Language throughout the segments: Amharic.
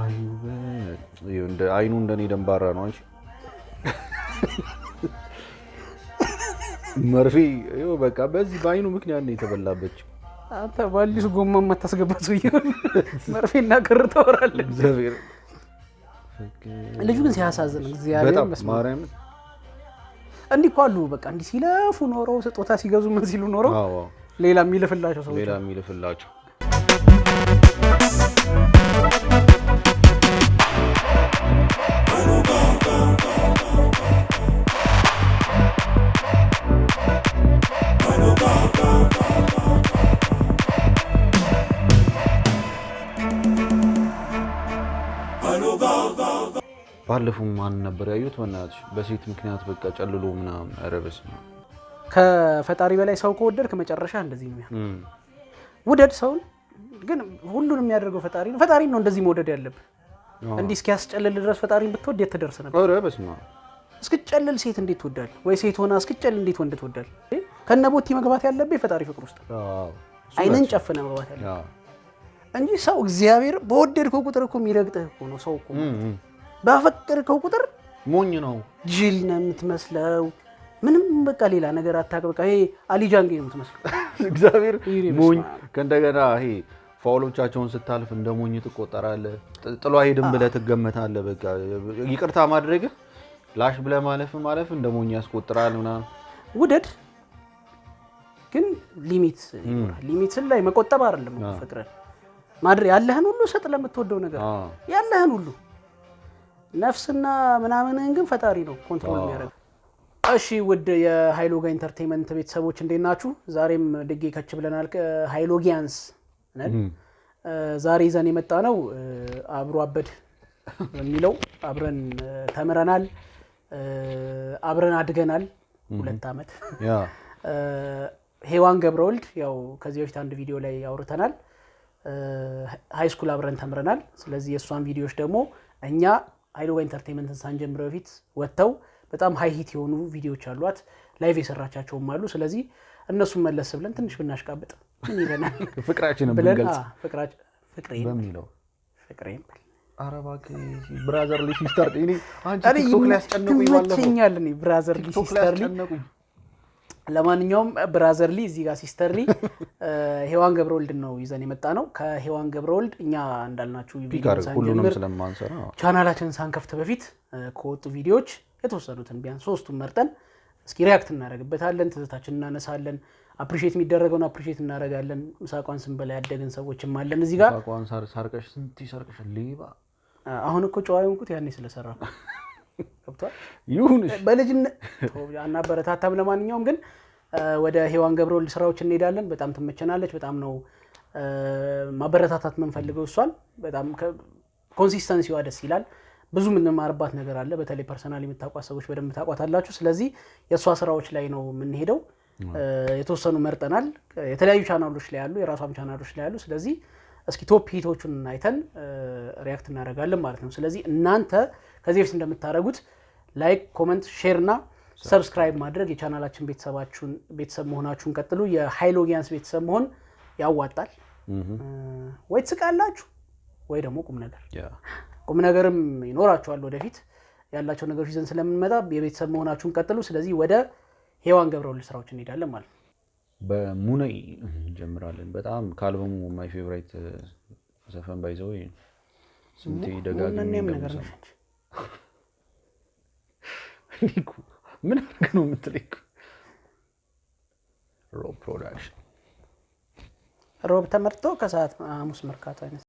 አዩበት እንደ አይኑ እንደኔ ደንባራ ነው አንቺ መርፌ ይኸው በቃ በዚህ በአይኑ ምክንያት ነው የተበላበች አንተ ባሊስ ጎማ ማታስገባው ይሁን መርፌና ክር ተወራለህ እግዚአብሔር ልጁ ግን ሲያሳዝን እግዚአብሔር ማርያም እንዲህ ቋሉ በቃ እንዲህ ሲለፉ ኖረው ስጦታ ሲገዙ ምን ሲሉ ኖረው ሌላ የሚልፍላቸው ሰዎች ሌላ የሚልፍላቸው ባለፈው ማን ነበር ያዩት ወናት በሴት ምክንያት በቃ ጨልሎ ምናምን አረበስ ነው ከፈጣሪ በላይ ሰው ከወደድክ መጨረሻ እንደዚህ ነው ውደድ ሰውን ግን ሁሉንም የሚያደርገው ፈጣሪ ነው ፈጣሪ ነው እንደዚህ መውደድ ያለብህ እንዲህ እስኪያስጨልል ድረስ ፈጣሪን ብትወድ የተደርሰ ነበር አረበስ ነው እስክጨልል ሴት እንዴት ትወዳል ወይ ሴት ሆና እስክጨልል እንዴት ወንድ ትወዳል ከነቦቲ መግባት ያለብህ ፈጣሪ ፍቅር ውስጥ አይነን ጨፍነ መግባት ያለብህ እንጂ ሰው እግዚአብሔር በወደድከው ቁጥር እኮ የሚረግጥህ እኮ ነው ሰው እኮ ባፈቀርከው ቁጥር ሞኝ ነው ጅል ነው የምትመስለው ምንም በቃ ሌላ ነገር አታውቅ ይሄ አሊጃንጌ ነው የምትመስለው እግዚአብሔር ሞኝ ከእንደገና ይሄ ፋውሎቻቸውን ስታልፍ እንደ ሞኝ ትቆጠራለህ ጥሎ አይደም ብለህ ትገመታለህ በቃ ይቅርታ ማድረግ ላሽ ብለህ ማለፍ እንደ ሞኝ ያስቆጥራልና ውደድ ግን ሊሚትን ላይ መቆጠብ አይደለም ፍቅርን ማድረግ ያለህን ሁሉ ሰጥ ለምትወደው ነገር ያለህን ሁሉ ነፍስና ምናምንህን ግን ፈጣሪ ነው ኮንትሮል የሚያደርግ እሺ ውድ የሃይሎጋ ኢንተርቴይንመንት ቤተሰቦች እንዴት ናችሁ ዛሬም ድጌ ከች ብለናል ሃይሎጊያንስ ነን ዛሬ ይዘን የመጣ ነው አብሮ አበድ የሚለው አብረን ተምረናል አብረን አድገናል 2 አመት ሄዋን ገብረወልድ ያው ከዚህ በፊት አንድ ቪዲዮ ላይ አውርተናል ሃይ ስኩል አብረን ተምረናል ስለዚህ የሷን ቪዲዮዎች ደግሞ እኛ ሃይሎጋ ኢንተርቴይንመንትን ሳንጀምረው በፊት ወጥተው በጣም ሃይ ሂት የሆኑ ቪዲዮዎች አሏት ላይቭ የሰራቻቸውም አሉ ስለዚህ እነሱን መለስ ብለን ትንሽ ብናሽቃብጥ ምን ይለናል ፍቅራችንን ብንገልጽ ፍቅሬን በሚለው ፍቅሬን አረባክ ብራዘርሊ ሲስተር እኔ አንቺ ቲክቶክ ላይ አስጨነቁኝ ባለፈው ትመቸኛል እኔ ብራዘርሊ ሲስተርሊ ለማንኛውም ብራዘርሊ እዚህ ጋር ሲስተርሊ ሄዋን ገብረወልድ ነው ይዘን የመጣ ነው ከሄዋን ገብረወልድ እኛ እንዳልናችሁ ቪዲዮ ሁሉንም ስለማንሰራ ቻናላችንን ሳንከፍት በፊት ከወጡ ቪዲዮዎች የተወሰኑትን ቢያንስ 3ቱን መርጠን እስኪ ሪአክት እናደርግበታለን ትዝታችን እናነሳለን አፕሪሺየት የሚደረገውን አፕሪሺየት እናደርጋለን ምሳቋን ስንበላ ያደግን ሰዎችም አለን እዚህ ጋር ምሳቋን ሳርቀሽ ስንት ይሰርቀሽ ሌባ አሁን እኮ ጨዋይ ሆንኩት ያኔ ስለሰራ ገብቷል ይሁንሽ በልጅነት ያና በረታታም ለማንኛውም ግን ወደ ሄዋን ገብረወልድ ስራዎች እንሄዳለን በጣም ትመቸናለች በጣም ነው ማበረታታት መንፈልገው እሷን በጣም ኮንሲስተንሲዋ ደስ ይላል ብዙ ምንማርባት ነገር አለ በተለይ ፐርሰናሊ የምታውቋት ሰዎች በደንብ ታውቋታላችሁ ስለዚህ የሷ ስራዎች ላይ ነው የምንሄደው የተወሰኑ መርጠናል የተለያዩ ቻናሎች ላይ ያሉ የራሷም ቻናሎች ላይ ያሉ ስለዚህ እስኪ ቶፕ ሂቶቹን አይተን ሪአክት እናደርጋለን ማለት ነው ስለዚህ እናንተ ከዚህ በፊት እንደምታደርጉት ላይክ ኮሜንት ሼር እና ሰብስክራይብ ማድረግ የቻናላችን ቤተሰብ መሆናችሁን ቀጥሉ የሃይሎጊያንስ ቤተሰብ መሆን ያዋጣል ወይ ትስቃላችሁ ወይ ደግሞ ቁም ነገርም ይኖራችኋል ወደፊት ያላቸው ነገሮች ይዘን ስለምንመጣ የቤተሰብ መሆናችሁን ቀጥሉ ስለዚህ ወደ ሄዋን ገብረወልድ ስራዎች እንሄዳለን ማለት ነው በሙነይ ጀምራለን በጣም ካልበሙ ማይ ፌቨራይት ዘፈን ባይዘው ስንቴ ደጋግሜ ነገር ነው ምን አድርገህ ነው የምትለኝ ሮብ ፕሮዳክሽን ሮብ ተመርጦ ከሰዓት ሐሙስ መርካቶ አይነት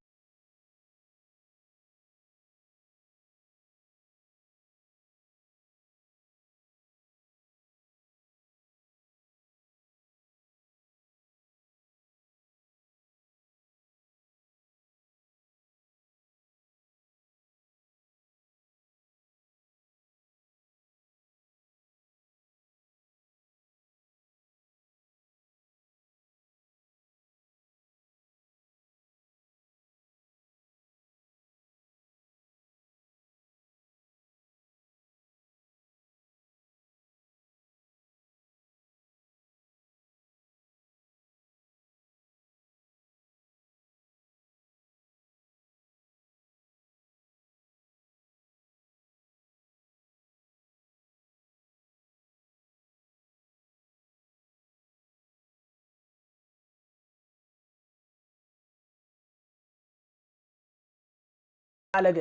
አለገ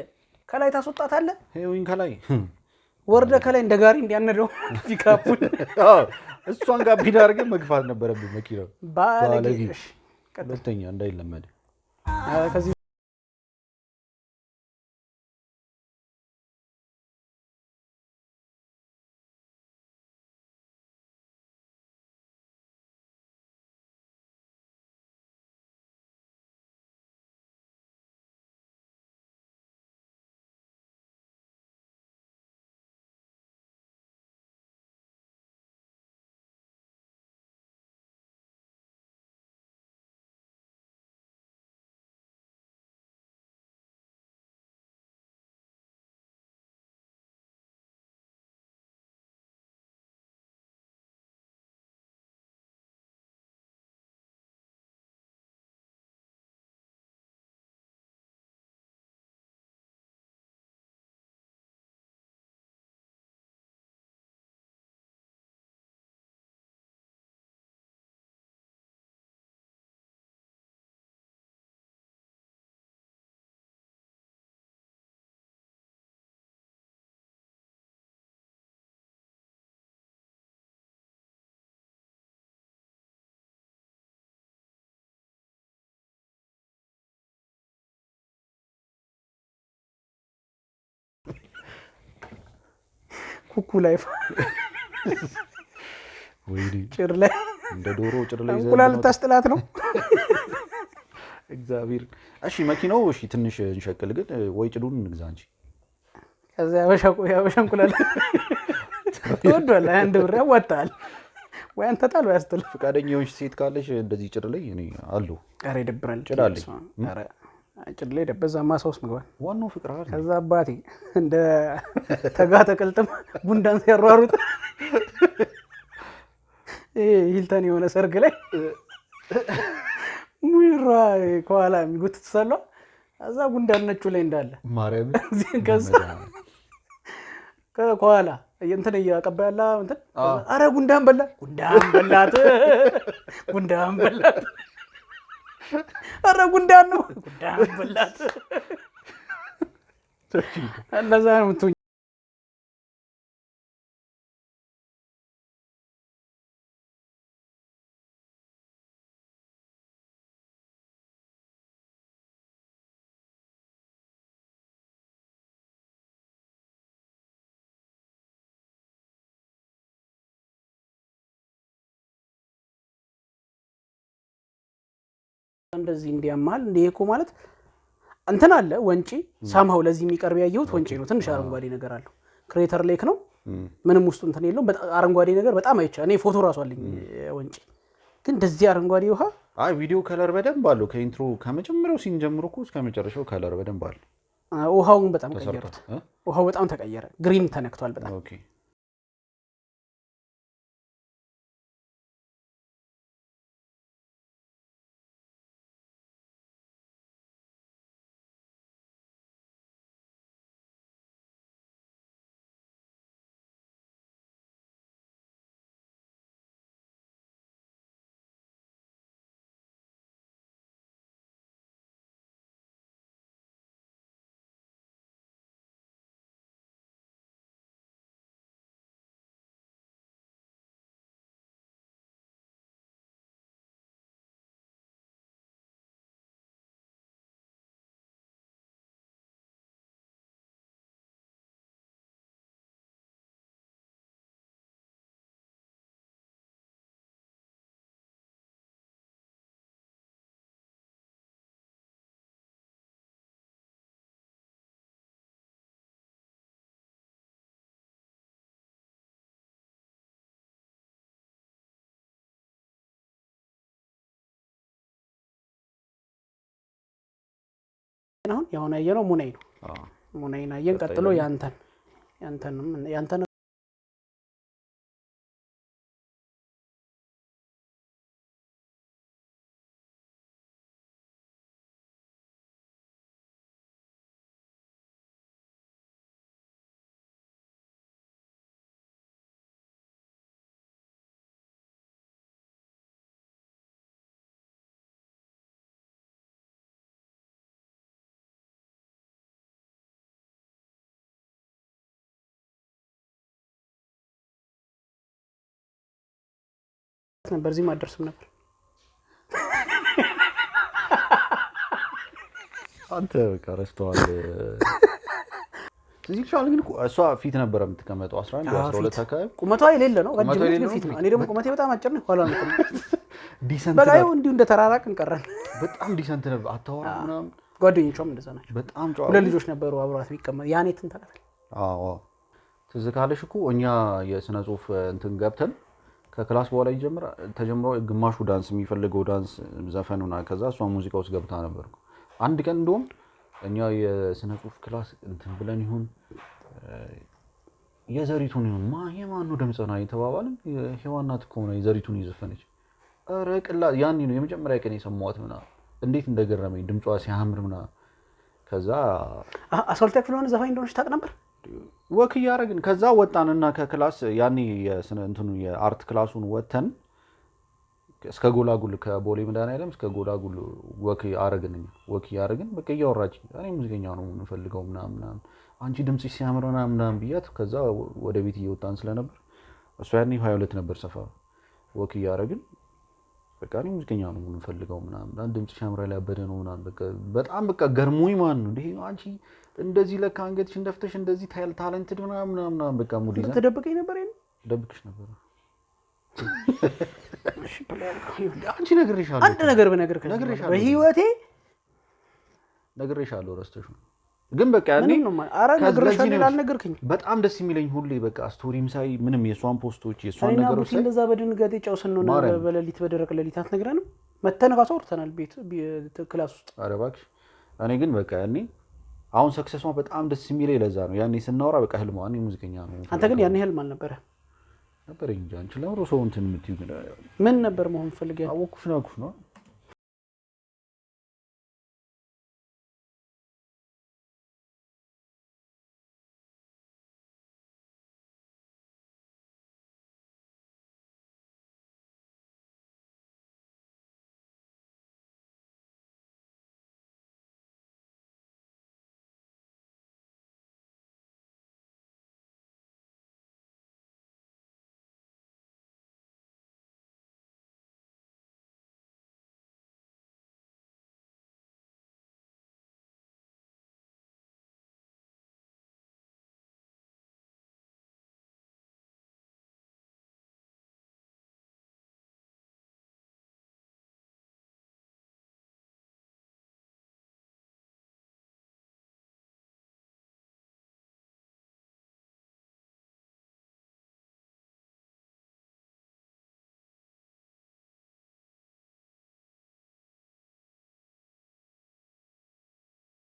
ከላይ ታስወጣታለህ ሄዊን ከላይ ወርደ ከላይ እንደ ጋሪ እንዲያነደው ፒካፑን እሷን ጋር ቢዳርገ መግፋት ነበረብኝ መኪናው ባለጌ ሁለተኛ እንዳይለመድ ከዚህ ኩኩ ላይ ወይኔ ጭር ላይ እንደ ዶሮ ጭር ላይ እንቁላል ታስጥላት ነው እግዚአብሔር እሺ መኪናው እሺ ትንሽ እንሸቅል ግን ወይ ጭዱን እንግዛ እንጂ ከዛ ያበሻ እንቁላል ተወዷል አንድ ብር ያዋጣል ወይ አንተ ጣል ወይ አስተል ፈቃደኛ የሆንሽ ሴት ካለሽ እንደዚህ ጭድ ላይ እኔ አሉ ኧረ ይደብራል ጭዳለኝ ኧረ ጭድ ላይ ደበዛ ማሳውስ መግባት ዋናው ፍቅር አይደል ከዛ አባቴ እንደ ተጋተ ቅልጥም ቡንዳን ሲያሯሩጥ ሂልተን የሆነ ሰርግ ላይ ሙይራ ከኋላ የሚጎትት ሰሏ ከዛ ጉንዳን ነጩ ላይ እንዳለ ማርያም ከዛ ከኋላ እንትን እያቀባያላ እንትን አረ ጉንዳን በላት አረ ጉንዳን ነው ጉንዳን በላት እንደዛ ነው የምትሆኝ እንደዚህ እንዲያማል እንደኮ ማለት እንትን አለ ወንጪ ሳምሃው ለዚህ የሚቀርብ ያየሁት ወንጪ ነው ትንሽ አረንጓዴ ነገር አለው ክሬተር ሌክ ነው ምንም ውስጡ እንትን የለውም አረንጓዴ ነገር በጣም አይቻ እኔ ፎቶ ራሱ አለኝ ወንጪ ግን እንደዚህ አረንጓዴ ውሃ አይ ቪዲዮ ከለር በደንብ አለው ከኢንትሮ ከመጀመሪያው ሲን ጀምሮ እኮ እስከ መጨረሻው ከለር በደንብ አለው ውሃውን በጣም ቀየሩት ውሃው በጣም ተቀየረ ግሪን ተነክቷል በጣም ኦኬ አሁን ያው ያየነው ሙናይ ነው ሙናይና አየን ቀጥሎ ያንተን ነበር እዚህ ማደርስም ነበር አንተ በቃ ረስተዋል እዚህ ቻል ግን እሷ ፊት ነበር የምትቀመጠው 11 12 አካባቢ ቁመቷ የሌለ ነው ረጅም ፊት ነው እኔ ደግሞ ቁመቴ በጣም አጭር ነው ኋላ ነው ዲሰንት በቃ እንዲሁ እንደ ተራራቅን ቀረን በጣም ዲሰንት ነበር አታወራ ምናምን ጓደኞቿም እንደዛ ናቸው በጣም ጫው ሁለት ልጆች ነበሩ አብሯት ቢቀመጥ ያኔትን ታውቃለህ አዎ ትዝ ካለሽ እኮ እኛ የስነ ጽሁፍ እንትን ገብተን ከክላስ በኋላ ተጀምሮ ግማሹ ዳንስ የሚፈልገው ዳንስ ዘፈኑና ከዛ እሷ ሙዚቃ ውስጥ ገብታ ነበር አንድ ቀን እንደውም እኛ የስነ ጽሁፍ ክላስ እንትን ብለን ይሁን የዘሪቱን ይሁን የማን ነው ድምጽ ነው የተባባልን ሄዋናት እኮ ነው የዘሪቱን ይዘፈነች ኧረ ቅላ ያኔ ነው የመጀመሪያ ቀን የሰማኋት ምናምን እንዴት እንደገረመኝ ድምጿ ሲያምር ምናምን ከዛ አሶልታ ክፍሎን ዘፋኝ እንደሆነች ታውቅ ነበር ወክ ያረግን ከዛ ወጣንና ከክላስ ያኔ የስነ እንትኑ የአርት ክላሱን ወተን እስከ ጎላጉል ከቦሌ መድኃኒዓለም እስከ ጎላጉል ወክ ያረግን በቃ እያወራች እኔ ሙዚቀኛ ነው የምፈልገው ምናምን አንቺ ድምጽ ሲያምር ምናምን ብያት ከዛ ወደ ቤት እየወጣን ስለነበር እሷ ያኔ 22 ነበር ሰፈሩ ወክ ያረግን በቃ እኔ ሙዚቀኛ ነው የምፈልገው ምናምን ድምጽ ሲያምር ያበደ ነው ምናምን በቃ በጣም በቃ ገርሞኝ ማን ነው እንዴ አንቺ እንደዚህ ለካ አንገትሽ እንደፍተሽ እንደዚህ ታለንትድ ምናምን በቃ ሙዲ ነው ተደብቀኝ ነበር ይሄን ደብቅሽ ነበር እሺ አንቺ ነግሬሻለሁ አንድ ነገር በነገር በህይወቴ ነግሬሻለሁ ረስተሽ ግን በቃ ያኔ አረ ነግሬሻለሁ አልነገርክኝ በጣም ደስ የሚለኝ ሁሌ በቃ ስቶሪም ሳይ ምንም የሷን ፖስቶች የሷን ነገሮች ሳይ እንደዛ በድንጋጤ ጨውሰን ነው በሌሊት በደረቅ ሌሊት አትነግረንም መተነጋሱ አውርተናል ቤት ክላስ ውስጥ አረ እባክሽ እኔ ግን በቃ ያኔ አሁን ሰክሰሷ በጣም ደስ የሚለኝ ለዛ ነው ያኔ ስናወራ በቃ ህልሟ እኔ ሙዚቀኛ ነው አንተ ግን ያኔ ህልም አልነበረ ነበር እንጂ አንቺ ለምሮ ሰው እንትን የምትይው ምን ነበር መሆን ፈልገህ አወኩሽ ነው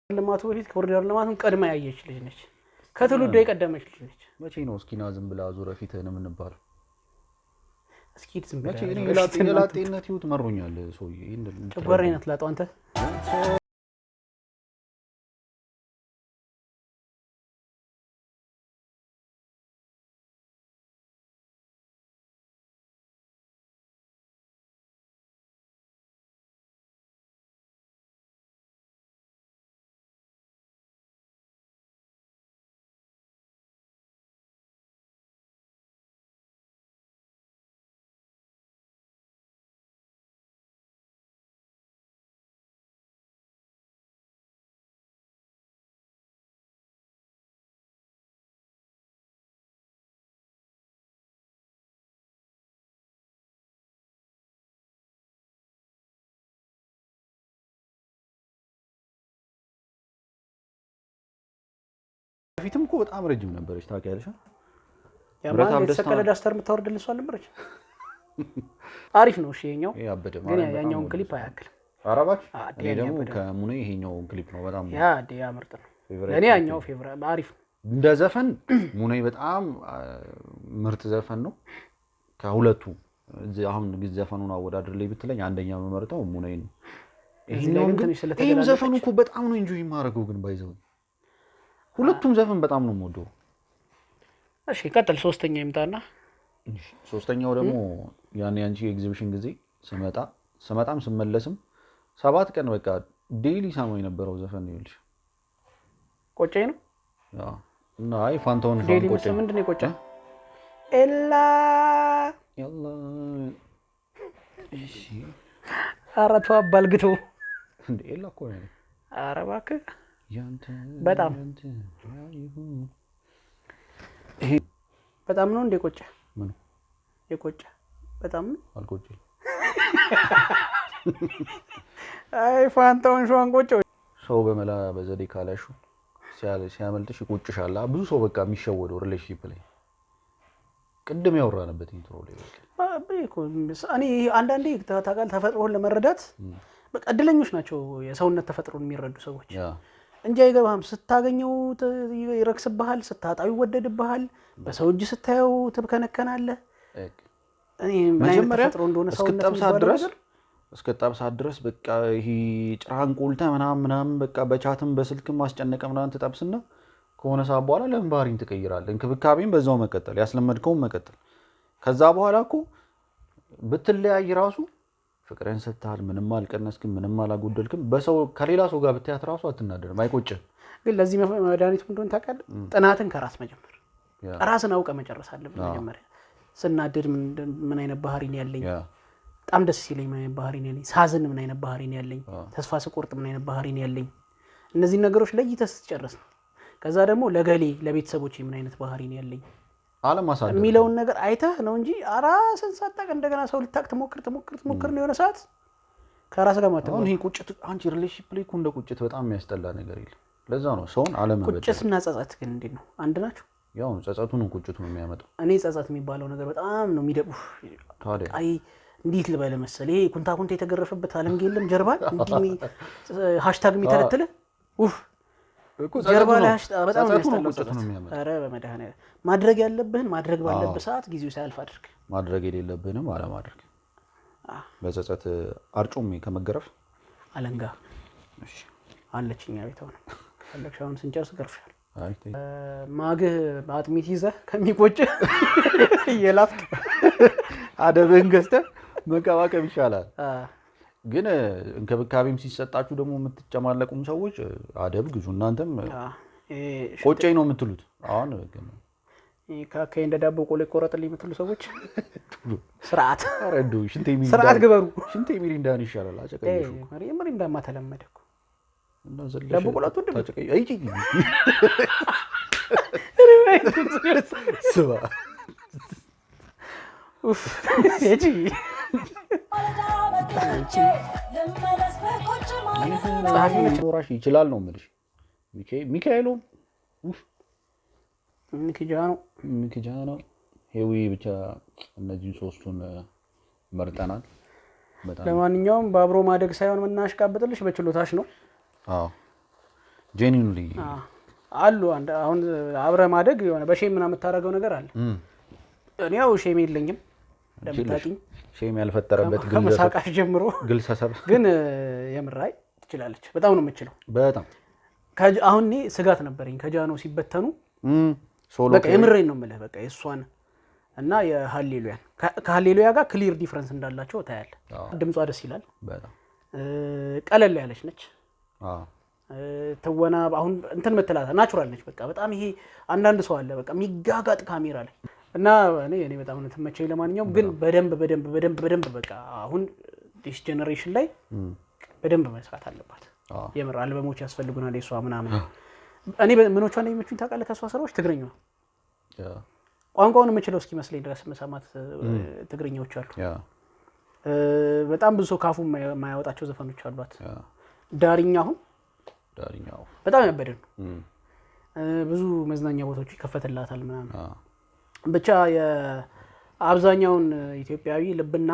ልማቱ በፊት ኮሪደር ልማቱን ቀድማ ያየች ልጅ ነች ከትውልዷ የቀደመች ልጅ ነች መቼ ነው እስኪና ዝም ብላ ዙረ ፊትህን የምንባለው እስኪ ዝም ብላ የላጤነት ህይወት መሮኛል ሰውዬ ጨጓራዬን አትላጠው አንተ ፊትም እኮ በጣም ረጅም ነበረች ታውቂያለሽ ያማን የተሰቀለ ዳስተር የምታወርድልሽ አልነበረች አሪፍ ነው እሺ የኛው ግን ያኛውን ክሊፕ አያክልም አራባች እኔ ደግሞ ከሙኔ ይሄኛው ክሊፕ ነው በጣም ያ ዲያ ምርጥ ነው እኔ ያኛው ፌቨራይት አሪፍ እንደ ዘፈን ሙኔ በጣም ምርጥ ዘፈን ነው ከሁለቱ አሁን ዘፈኑን አወዳድርልኝ ብትለኝ አንደኛ መመርጠው ሙኔ ነው ይሄን ዘፈኑ እኮ በጣም ነው ኢንጆይ የማደርገው ግን ባይዘው ሁለቱም ዘፈን በጣም ነው የምወደው እሺ ቀጥል ሶስተኛ ይምጣና ሶስተኛው ደግሞ ያኔ አንቺ ኤግዚቢሽን ጊዜ ስመጣም ስመለስም 7 ቀን በቃ ዴይሊ ሳመው የነበረው ዘፈን ነው ይልሽ ቆጨኝ ነው አዎ እና አይ ፋንታውን ቆጨኝ ምንድነው ቆጨኝ ኤላ እሺ አራቱ አባልግቶ እንዴ ኤላ እኮ ነው። ኧረ እባክህ ያንተ በጣም ይሄ በጣም ነው እንደ ቆጨ ምን የቆጨ በጣም አልቆጨኝ። አይ ፋንታውን ሸዋን ቆጨው። ሰው በመላ በዘዴ ካላሹ ሲያመልጥሽ ይቆጭሻል። ብዙ ሰው በቃ የሚሸወደው ሪሌሽንሺፕ ላይ ቅድም ያወራንበት ኢንትሮ ላይ እኔ አንዳንዴ ታውቃለህ ተፈጥሮን ለመረዳት በቃ እድለኞች ናቸው የሰውነት ተፈጥሮን የሚረዱ ሰዎች እንጂ አይገባህም። ስታገኘው ይረክስብሃል፣ ስታጣው ይወደድብሃል፣ በሰው እጅ ስታየው ትብከነከናለህ። እኔ መጀመሪያ ተፈጥሮ እንደሆነ ሰውነት እስከጠብሳት ድረስ በቃ ይሄ ጭራን ቆልተ ምናምን በቃ በቻትም በስልክም ማስጨነቀ ምናምን ትጠብስና ከሆነ ሰዓት በኋላ ለምን ባህሪን ትቀይራለህ? እንክብካቤን በዛው መቀጠል፣ ያስለመድከውን መቀጠል። ከዛ በኋላ እኮ ብትለያይ ራሱ ፍቅርን ስትሃል ምንም አልቀነስክም፣ ምንም አላጎደልክም። በሰው ከሌላ ሰው ጋር ብትያት ራሱ አትናደድም፣ አይቆጭም። ግን ለዚህ መድኃኒቱ እንደሆነ ታውቃለህ? ጥናትን ከራስ መጀመር፣ ራስን አውቀህ መጨረስ አለብን። መጀመሪያ ስናደድ ምን አይነት ባህሪ ነው ያለኝ፣ በጣም ደስ ሲለኝ ምን አይነት ባህሪ ነው ያለኝ፣ ሳዝን ምን አይነት ባህሪ ነው ያለኝ፣ ተስፋ ስቆርጥ ምን አይነት ባህሪ ነው ያለኝ፣ እነዚህ ነገሮች ለይተህ ስትጨርስ ነው ከዛ ደግሞ ለገሌ ለቤተሰቦቼ ምን አይነት ባህሪ ነው ያለኝ አለማሳደር የሚለውን ነገር አይተህ ነው እንጂ ራስን ሳታውቅ እንደገና ሰው ልታውቅ ትሞክር ነው የሆነ ሰዓት ከራስ ጋር ማተው። አሁን ይሄ ቁጭት አንቺ ሪሌሽንሺፕ ላይ እንደ ቁጭት በጣም የሚያስጠላ ነገር የለም። ለዛ ነው ሰውን አለመበደል። ቁጭትና ጸጸት ግን እንዴት ነው አንድ ናቸው? ያው ጸጸቱ ነው ቁጭቱ ነው የሚያመጣው። እኔ ጸጸት የሚባለው ነገር በጣም ነው የሚደቁህ። ታዲያ አይ እንዴት ልበለ መሰለ ይሄ ኩንታ የተገረፈበት አለንግ የለም ጀርባን እንዲህ ሃሽታግ የሚተረትለ ጀርባ ላይ በጣም ነው የሚያመጣው። ኧረ በመድኃኒዓለም ማድረግ ያለብህን ማድረግ ባለብህ ሰዓት ጊዜው ሳያልፍ አድርግ፣ ማድረግ የሌለብህንም አለማድረግ። በጸጸት አርጩም ከመገረፍ አለንጋ እሺ አለችኛ ቤት ሆነ ፈለግሽ አሁን ስንጨርስ ገርፍሻል። ማግህ በአጥሚት ይዘህ ከሚቆጭ እየላፍክ አደብህን ገዝተህ መቀባቀብ ይሻላል። ግን እንክብካቤም ሲሰጣችሁ ደግሞ የምትጨማለቁም ሰዎች አደብ ግዙ። እናንተም ቆጨኝ ነው የምትሉት። አሁን ግን ካካይ እንደ ዳቦ ቆሎ ይቆረጥልኝ የምትሉ ሰዎች ስርዓት አረዱ ስርዓት ግበሩ። ሽንቴ ሚሪንዳን ይሻላል። አጨቀይሹ ሚሪንዳማ ተለመደ እኮ ዳቦ ቆሎ አትወድም? አይ ስባ ኡፍ እጂ ኖራሽ ይችላል ነው የምልሽ። ሚካኤሉ ሚኪጃኖ ሄዊ ብቻ እነዚህን ሶስቱን መርጠናል። ለማንኛውም በአብሮ ማደግ ሳይሆን ምናሽቃብጥልሽ በችሎታሽ ነው። አዎ ጄኒኑሊ አሉ። አሁን አብረ ማደግ የሆነ በሼም ምናምን የምታደርገው ነገር አለ። እኔ ያው ሼም የለኝም እንደምታውቂኝ፣ ሼም ያልፈጠረበት ከመሳቃሽ ጀምሮ ግልሰሰብ ግን የምራይ ትችላለች። በጣም ነው የምችለው። በጣም አሁን እኔ ስጋት ነበረኝ ከጃኖ ሲበተኑ ሶሎ በቃ የምሬን ነው የምልህ። በቃ የእሷን እና የሃሌሉያን ከሃሌሉያ ጋር ክሊር ዲፈረንስ እንዳላቸው ታያለህ። ድምጿ ደስ ይላል በጣም ቀለል ያለች ነች። ተወና አሁን እንትን መተላታ ናቹራል ነች። በቃ በጣም ይሄ አንዳንድ ሰው አለ በቃ የሚጋጋጥ ካሜራ ላይ እና እኔ በጣም ነው ተመቸኝ። ለማንኛውም ግን በደንብ በቃ አሁን ዲስ ጄነሬሽን ላይ በደንብ መስራት አለባት። የምር አልበሞች ያስፈልጉናል የሷ ምናምን። እኔ ምኖቿ ላይ የሚመቹኝ ታውቃለህ? ከሷ ስራዎች ትግርኛ ቋንቋውን የምችለው እስኪመስለኝ ድረስ መሰማት ትግርኛዎች አሉ። በጣም ብዙ ሰው ካፉ የማያወጣቸው ዘፈኖች አሏት። ዳርኛው በጣም ያበደ ነው። ብዙ መዝናኛ ቦታዎች ይከፈትላታል ምናምን። ብቻ የአብዛኛውን ኢትዮጵያዊ ልብና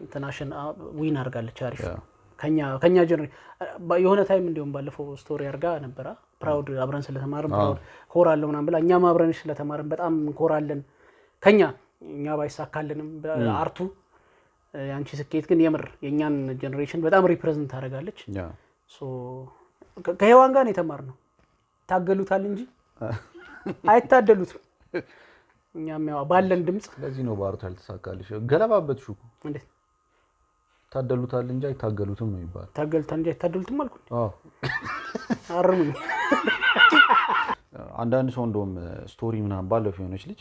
ኢንተርናሽናል ዊን አድርጋለች። አሪፍ ከኛ ጀነሬ የሆነ ታይም እንዲሁም ባለፈው ስቶሪ አድርጋ ነበረ። ፕራውድ አብረን ስለተማርን ፕራውድ ኮራለሁ ምናምን ብላ እኛም አብረን ስለተማርን በጣም ኮራለን። እኛ ባይሳካልንም በአርቱ ያንቺ ስኬት ግን የምር የኛን ጀነሬሽን በጣም ሪፕሬዘንት ታደርጋለች። ከሄዋን ጋር ነው የተማርነው። ታገሉታል እንጂ አይታደሉትም። እኛም ያው ባለን ድምጽ ለዚህ ነው ባርቱ ያልተሳካልሽ። ገለባበትሽ እኮ እንዴ ታደሉታል እንጂ አይታገሉትም ነው ይባላል። ታገሉታል እንጂ አይታደሉትም አልኩ። አርሙኝ። አንዳንድ ሰው እንደውም ስቶሪ ምናምን ባለፈው የሆነች ልጅ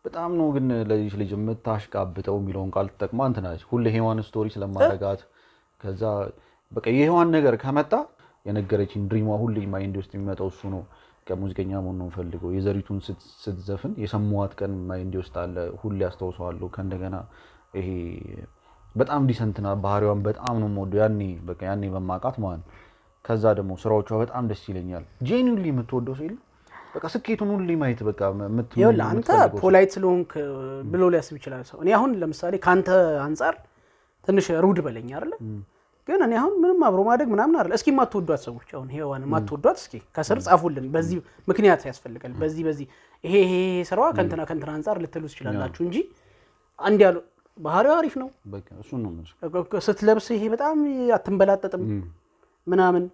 በጣም ነው ግን ለዚህ ልጅ የምታሽቃብጠው የሚለውን ቃል ተጠቅማ እንትናች ሁሌ ሔዋን ስቶሪ ስለማረጋት ከዛ በቃ የሔዋን ነገር ከመጣ የነገረችኝ ድሪሟ ሁሌ ማይንድ ውስጥ የሚመጣው እሱ ነው። ከሙዚቀኛ መሆን ነው ፈልገው የዘሪቱን ስትዘፍን የሰማዋት ቀን ማይንድ ውስጥ አለ ሁሌ አስተውሰዋለሁ። ከእንደገና ይሄ በጣም ዲሰንትና ባህሪዋን በጣም ነው የምወደው ያኔ በማውቃት ማለት ከዛ ደግሞ ስራዎቿ በጣም ደስ ይለኛል። ጄኒውሊ የምትወደው ሰው የለም በቃ ስኬቱን ሁሌ ማየት በቃ ይኸውልህ አንተ ፖላይት ስለሆንክ ብሎ ሊያስብ ይችላል ሰው። እኔ አሁን ለምሳሌ ካንተ አንፃር ትንሽ ሩድ በለኝ አይደለ ግን እኔ አሁን ምንም አብሮ ማደግ ምናምን አይደለ። እስኪ ማትወዷት ሰዎች አሁን ሔዋን ማትወዷት እስኪ ከስር ጻፉልን። በዚህ ምክንያት ያስፈልጋል በዚህ ይሄ ስራዋ ከንተና አንፃር ልትሉ ትችላላችሁ እንጂ አንድ ያለው ባህሪው አሪፍ ነው በቃ እሱ ነው ስትለብስ ይሄ በጣም አትንበላጠጥም ምናምን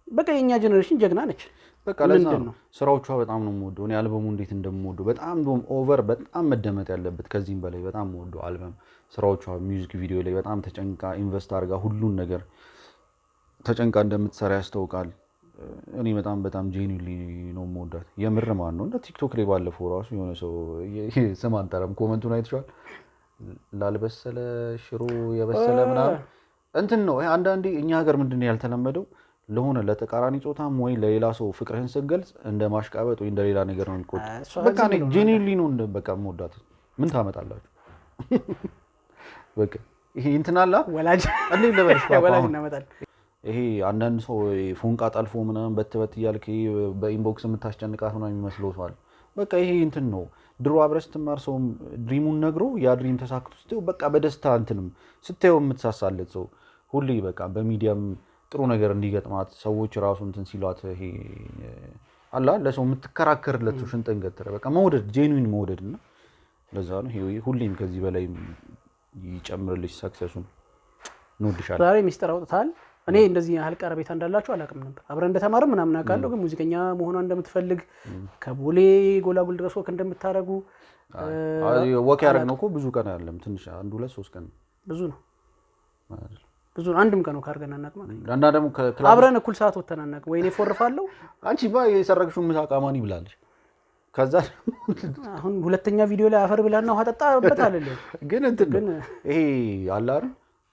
በቃ የኛ ጄነሬሽን ጀግና ነች። በቃ ለዛ ነው ስራዎቿ በጣም ነው የምወደው። እኔ አልበሙ እንዴት እንደምወደው በጣም ኦቨር በጣም መደመጥ ያለበት ከዚህም በላይ በጣም የምወደው አልበም ስራዎቿ ሚውዚክ ቪዲዮ ላይ በጣም ተጨንቃ ኢንቨስት አድርጋ ሁሉን ነገር ተጨንቃ እንደምትሰራ ያስታውቃል። እኔ በጣም ጄኒውሊ ነው የምወዳት የምር ማለት ነው። እንደ ቲክቶክ ላይ ባለፈው ራሱ የሆነ ሰው ስም አንጠራም ኮመንቱን አይተሻል ላልበሰለ ሽሮ የበሰለ ምናምን እንትን ነው። አንዳንዴ እኛ ሀገር ምንድነው ያልተለመደው ለሆነ ለተቃራኒ ጾታም ወይ ለሌላ ሰው ፍቅርህን ስትገልጽ እንደ ማሽቃበጥ ወይ እንደ ሌላ ነገር ነው የሚቆጠረው። በቃ እኔ ጄኒውሊ ነው በቃ የምወዳት። ምን ታመጣላችሁ በቃ ይሄ እንትን አላ ወላጅ እንዴ ለበልሽ ወላጅ እናመጣለን። ይሄ አንዳንድ ሰው ፎንቃ ጣልፎ ምናምን በትበት እያልክ በኢንቦክስ የምታስጨንቃት ነው የሚመስለው ሰው አለ። በቃ ይሄ እንትን ነው ድሮ አብረህ ስትማር ሰው ድሪሙን ነግሮ ያ ድሪም ተሳክቶ ስትው በቃ በደስታ እንትንም ስታየው የምትሳሳለት ሰው ሁሌ በቃ በሚዲያም ጥሩ ነገር እንዲገጥማት ሰዎች ራሱ እንትን ሲሏት ይሄ አላ ለሰው የምትከራከርለት ሰው ሽንጠን ገትረ በቃ መውደድ ጄኒዩን መውደድና ለዛ ነው ይሄ ሁሌም ከዚህ በላይ ይጨምርልሽ ሰክሰሱን እንወድሻለን። ዛሬ ሚስጥር አውጥታል። እኔ እንደዚህ ያህል ቀረቤታ እንዳላችሁ አላውቅም ነበር። አብረን እንደተማረም ምናምን አውቃለሁ ግን ሙዚቀኛ መሆኗን እንደምትፈልግ ከቦሌ ጎላጉል ድረስ ወክ እንደምታረጉ ወክ ያደረግነው እኮ ብዙ ቀን አይደለም ትንሽ 1-2-3 ቀን ብዙ ነው አንድም ቀን ነው ካርገና እናቅ ማለት እና ደግሞ ክላስ አብረን እኩል ሰዓት ወተን እናቅ ወይኔ ፎርፋለሁ አንቺ የሰረቅሽው ምሳቃ ማን ይብላልሽ ከዛ አሁን ሁለተኛ ቪዲዮ ላይ አፈር ብላና ውሃ ጠጣበት አይደለም ግን እንትን ይሄ አላር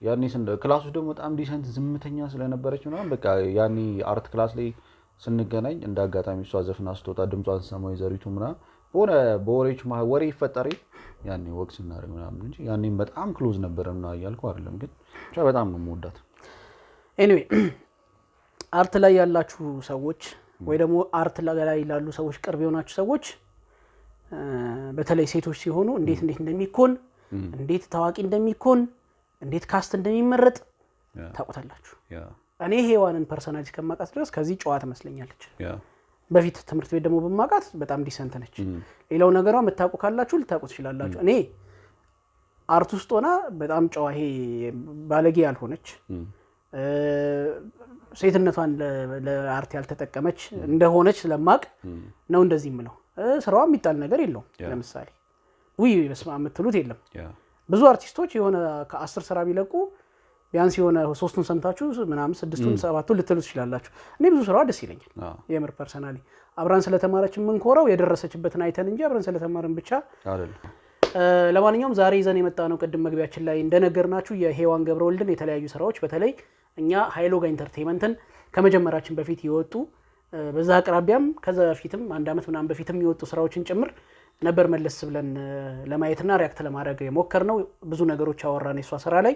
ያኔ ክላስ ውስጥ ደግሞ በጣም ዲሰንት ዝምተኛ ስለነበረች ነው በቃ ያኔ አርት ክላስ ላይ ስንገናኝ እንዳጋጣሚ እሷ ዘፍና ስትወጣ ድምጿን ሰማይ ዘሪቱ ምናምን በወሬች ወሬ ይፈጠር ያኔ ወክስ እናደርግ ምናምን እንጂ ያኔም በጣም ክሎዝ ነበርና እያልኩ አይደለም ግን ብቻ በጣም ነው የምወዳት። ኤኒዌይ አርት ላይ ያላችሁ ሰዎች ወይ ደግሞ አርት ላይ ያሉ ሰዎች ቅርብ የሆናችሁ ሰዎች በተለይ ሴቶች ሲሆኑ እንዴት እንደሚኮን እንዴት ታዋቂ እንደሚኮን እንዴት ካስት እንደሚመረጥ ታውቁታላችሁ። እኔ ሔዋንን ፐርሰናሊ ከማውቃት ድረስ ከዚህ ጨዋ ትመስለኛለች። በፊት ትምህርት ቤት ደግሞ በማውቃት በጣም ዲሰንት ነች። ሌላው ነገሯ የምታውቁ ካላችሁ ልታውቁ ትችላላችሁ። እኔ አርት ውስጥ ሆና በጣም ጨዋ ይሄ ባለጌ ያልሆነች ሴትነቷን ለአርት ያልተጠቀመች እንደሆነች ስለማቅ ነው እንደዚህ የምለው። ስራዋ የሚጣል ነገር የለውም። ለምሳሌ ውይ በስማ የምትሉት የለም። ብዙ አርቲስቶች የሆነ ከ10 ስራ ቢለቁ ቢያንስ የሆነ 3ቱን ሰምታችሁ ምናምን 6ቱን 7ቱን ልትሉ ትችላላችሁ። እኔ ብዙ ስራዋ ደስ ይለኛል የምር ፐርሰናሊ። አብራን ስለተማረች የምንኮራው የደረሰችበትን አይተን እንጂ አብራን ስለተማረን ብቻ አይደለም። ለማንኛውም ዛሬ ይዘን የመጣነው ቅድም መግቢያችን ላይ እንደነገርናችሁ የሔዋን ገብረወልድን የተለያዩ ስራዎች በተለይ እኛ ሃይሎጋ ኢንተርቴይንመንትን ከመጀመራችን በፊት ይወጡ በዛ አቅራቢያም ከዛ በፊትም አንድ አመት ምናምን በፊትም ይወጡ ስራዎችን ጭምር ነበር መለስ ብለን ለማየትና ሪአክት ለማድረግ የሞከርነው። ብዙ ነገሮች አወራን የሷ ስራ ላይ።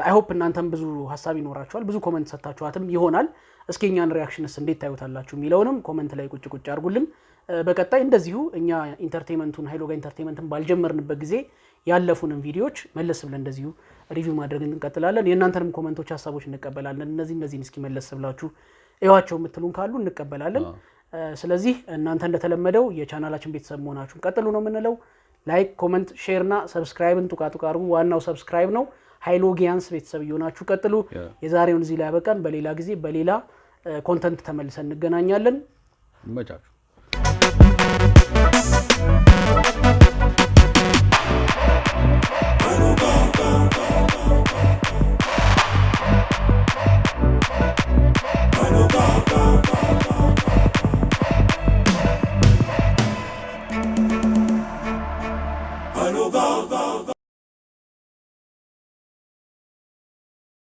አይ ሆፕ እናንተም ብዙ ሀሳብ ይኖራችኋል፣ ብዙ ኮሜንት ሰጣችኋትም ይሆናል። እስኪ እኛን ሪአክሽንስ እንዴት ታዩታላችሁ የሚለውንም ኮሜንት ላይ ቁጭ አድርጉልን። በቀጣይ እንደዚሁ እኛ ኢንተርቴይንመንቱን ሃይሎጋ ኢንተርቴይንመንትን ባልጀመርንበት ጊዜ ያለፉንን ቪዲዮዎች መለስ ብለን እንደዚሁ ሪቪው ማድረግ እንቀጥላለን። የእናንተንም ኮሜንቶች ሀሳቦች እንቀበላለን። እነዚህን እስኪ መለስ ብላችሁ እዩዋቸው የምትሉን ካሉ እንቀበላለን። ስለዚህ እናንተ እንደተለመደው የቻናላችን ቤተሰብ መሆናችሁን ቀጥሉ ነው የምንለው። ላይክ፣ ኮሜንት፣ ሼርና ሰብስክራይብን ጡቃ አድርጉ። ዋናው ሰብስክራይብ ነው። ሃይሎጊያንስ ቤተሰብ እየሆናችሁ ቀጥሉ። የዛሬውን እዚህ ላይ ያበቃን። በሌላ ጊዜ በሌላ ኮንተንት ተመልሰን እንገናኛለን። ይመቻችሁ። yoga.